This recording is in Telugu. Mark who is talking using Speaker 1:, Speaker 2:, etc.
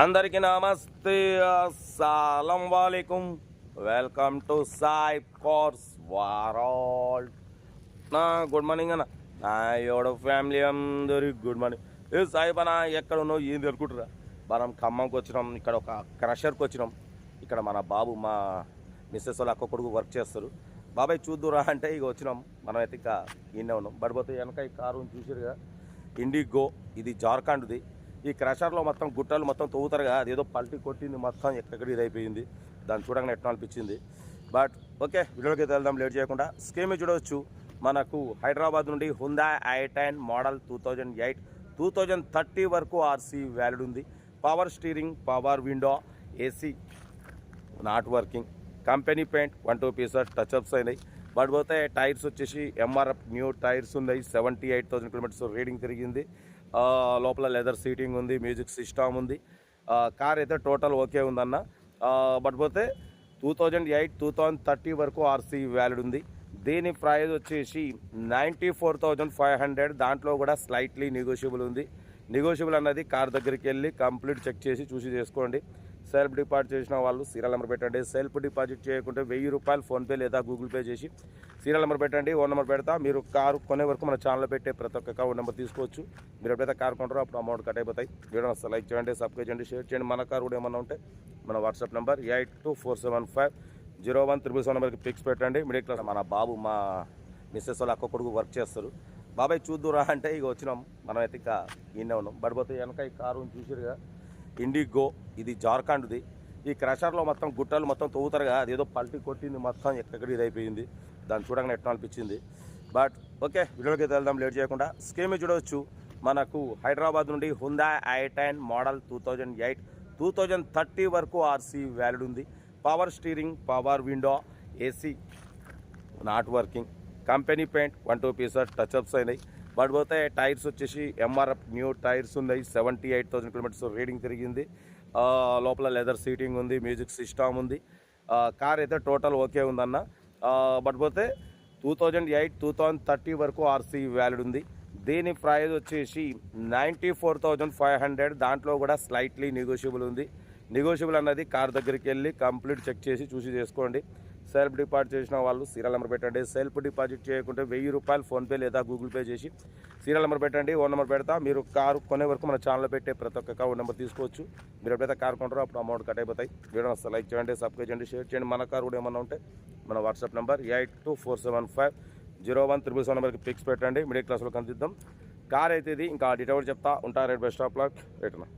Speaker 1: అందరికీ నమస్తే, అస్సలం వాలేకుం. Welcome to Sai Cars World. నా గుడ్ మార్నింగ్ అన్న, నా ఎవడో ఫ్యామిలీ అందరికి గుడ్ మార్నింగ్. ఏ సాయిబ్ అన్న ఎక్కడ ఉన్నావు, ఏంది అనుకుంటురా? మనం ఖమ్మంకి వచ్చినాం, ఇక్కడ ఒక క్రషర్కి వచ్చినాం. ఇక్కడ మన బాబు మా మిస్సెస్ వాళ్ళ అక్క కొడుకు వర్క్ చేస్తారు. బాబాయ్ చూద్దురా అంటే ఇక వచ్చినాం. మనం అయితే ఇక ఈయనే ఉన్నాం. పడిపోతే వెనక ఈ కారు చూసారుగా, ఇండిగో. ఇది జార్ఖండ్ది. ఈ క్రషర్లో మొత్తం గుట్టలు మొత్తం తవ్వుతారు కదా, అదేదో పల్టీ కొట్టింది మొత్తం, ఎక్కడెక్కడ ఇది అయిపోయింది. దాన్ని చూడగానే ఎట్లా అనిపించింది. బట్ ఓకే, వీడియోకి వెళ్దాం లేట్ చేయకుండా. స్కీమ్ చూడవచ్చు. మనకు హైదరాబాద్ నుండి హుందా i10 మోడల్ 2008 2030 వరకు ఆర్సీ వ్యాలిడ్ ఉంది. Power steering, power window, AC not working. Company paint 1-2 pieces touch-ups అయినాయి. బట్ పోతే టైర్స్ వచ్చేసి ఎంఆర్ఎఫ్ న్యూ టైర్స్ ఉన్నాయి. 78,000 కిలోమీటర్స్ రీడింగ్ తిరిగింది. లోపల లెదర్ సీటింగ్ ఉంది, మ్యూజిక్ సిస్టమ్ ఉంది. కార్ అయితే టోటల్ ఓకే ఉందన్న. బట్ పోతే 2008 2030 వరకు ఆర్సీ వ్యాలిడ్ ఉంది. దీని ప్రైస్ వచ్చేసి 94,500. దాంట్లో కూడా స్లైట్లీ నెగోషియబుల్ ఉంది. నెగోషియబుల్ అన్నది కార్ దగ్గరికి వెళ్ళి కంప్లీట్ చెక్ చేసి చూసి చేసుకోండి. సెల్ఫ్ డిపాజిట్ చేసిన వాళ్ళు సీరియల్ నెంబర్ పెట్టండి. సెల్ఫ్ డిపాజిట్ చేయకుంటే 1000 రూపాయలు ఫోన్పే లేదా గూగుల్ పే చేసి సీరియల్ నెంబర్ పెట్టండి. ఓన్ నెంబర్ పెడతా. మీరు కారు కొనే వరకు మన ఛానల్లో పెట్టే ప్రతి ఒక్క అకౌంట్ నెంబర్ తీసుకోవచ్చు. మీరు ఎప్పుడైతే కారు కొంటారో అప్పుడు అమౌంట్ కట్ అయిపోతాయి. వీడియో లైక్ చేయండి, సబ్స్క్రైబ్ చేయండి, షేర్ చేయండి. మన కారు కూడా ఏమన్నా ఉంటే మన వాట్సాప్ నెంబర్ 8247501377 నెంబర్కి పిక్స్ పెట్టండి. మిడిల్ క్లాస్ మన బాబు మా మిస్సెస్ వాళ్ళ అక్క కొడుకు వర్క్ చేస్తారు. బాబాయ్ చూద్దురా అంటే ఇక వచ్చినాం. మనం అయితే ఇక ఈయనే ఉన్నాం. పడిపోతే వెనక ఈ కారు చూసారుగా, ఇండిగో. ఇది జార్ఖండ్ది. ఈ క్రషర్లో మొత్తం గుట్టలు మొత్తం తవ్వుతారు కదా, అదేదో పల్టీ కొట్టింది మొత్తం, ఎక్కడెక్కడ ఇది అయిపోయింది. దాన్ని చూడగానే ఎట్లా అనిపించింది. బట్ ఓకే, వీడియోకి వెళ్దాం లేట్ చేయకుండా. స్కీమ్ చూడవచ్చు. మనకు హైదరాబాద్ నుండి హుందా i10 మోడల్ 2008 2030 వరకు ఆర్సీ వ్యాలిడ్ ఉంది. Power steering, power window, AC not working. Company paint 1-2 pieces touch-ups అయినాయి. బట్ పోతే టైర్స్ వచ్చేసి ఎంఆర్ఎఫ్ న్యూ టైర్స్ ఉన్నాయి. 78,000 కిలోమీటర్స్ రీడింగ్ తిరిగింది. లోపల లెదర్ సీటింగ్ ఉంది, మ్యూజిక్ సిస్టమ్ ఉంది. కార్ అయితే టోటల్ ఓకే ఉందన్న. బట్ పోతే 2008 2030 వరకు ఆర్సీ వ్యాలిడ్ ఉంది. దీని ప్రైస్ వచ్చేసి 94,500. దాంట్లో కూడా స్లైట్లీ నెగోషియబుల్ ఉంది. నెగోషియబుల్ అన్నది కార్ దగ్గరికి వెళ్ళి కంప్లీట్ చెక్ చేసి చూసి చేసుకోండి. సెల్ఫ్ డిపాజిట్ చేసిన వాళ్ళు సీరియల్ నెంబర్ పెట్టండి. సెల్ఫ్ డిపాజిట్ చేయకుంటే 1000 రూపాయలు ఫోన్పే లేదా గూగుల్ పే చేసి సీరియల్ నెంబర్ పెట్టండి. ఓన్ నెంబర్ పెడతా. మీరు కారు కొనే వరకు మన ఛానల్లో పెట్టే ప్రతి ఒక్క అకౌంట్ నెంబర్ తీసుకోవచ్చు. మీరు ఎప్పుడైతే కారు కొంటారో అప్పుడు అమౌంట్ కట్ అయిపోతాయి. వీడియో లైక్ చేయండి, సబ్స్క్రైబ్ చేయండి, షేర్ చేయండి. మన కారు కూడా ఏమన్నా ఉంటే మన వాట్సాప్ నెంబర్ 8247501377 నెంబర్కి పిక్స్ పెట్టండి. మిడిల్ క్లాస్లో కనిపిద్దాం. కార్ అయితే ఇది. ఇంకా డీటెయిల్ చెప్తా ఉంటా. Rate best of luck. రేట్నా.